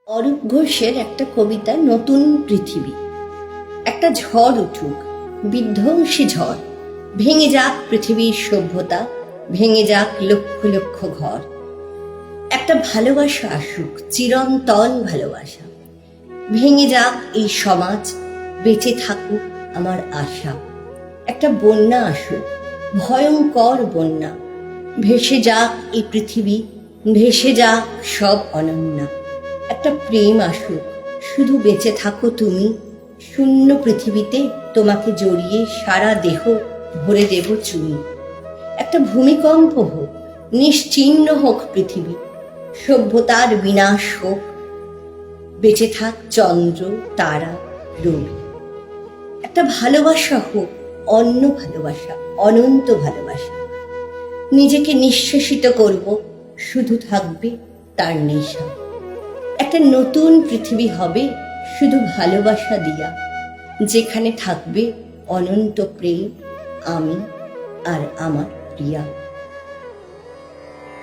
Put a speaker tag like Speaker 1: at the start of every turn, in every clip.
Speaker 1: অরূপ ঘোষের একটা কবিতা নতুন পৃথিবী। একটা ঝড় উঠুক, বিধ্বংসী ঝড়, ভেঙে যাক পৃথিবীর সভ্যতা, ভেঙে যাক লক্ষ লক্ষ ঘর। একটা ভালোবাসা আসুক, চিরন্তন ভালোবাসা, ভেঙে যাক এই সমাজ, বেঁচে থাকুক আমার আশা। একটা বন্যা আসুক, ভয়ঙ্কর বন্যা, ভেসে যাক এই পৃথিবী, ভেসে যাক সব অনন্যা। একটা প্রেম আসুক, শুধু বেঁচে থাকো তুমি, শূন্য পৃথিবীতে তোমাকে জড়িয়ে সারা দেহ ভরে দেব চুনি। একটা ভূমিকম্প হোক, নিশ্চিহ্ন হোক পৃথিবী, সভ্যতার বিনাশ হোক, বেঁচে থাক চন্দ্র তারা রবি। একটা ভালোবাসা হোক, অন্য ভালোবাসা, অনন্ত ভালোবাসা, নিজেকে নিঃশেষিত করব, শুধু থাকবে তার নেশা। একটা নতুন পৃথিবী হবে শুধু ভালোবাসা দিয়া, যেখানে থাকবে অনন্ত প্রেম, আমি আর আমার প্রিয়া।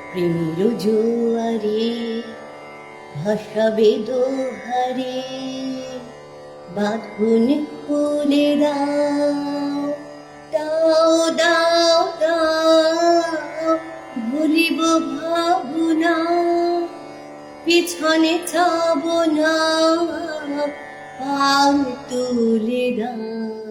Speaker 1: প্রেমের জোয়ারে ভাসাবে দোহারে, বাঁধন খুলে দাও, দাও দাও দাও, ভুলিব ভাবনা, পিছনে যাব না, পাল তুলে দাও।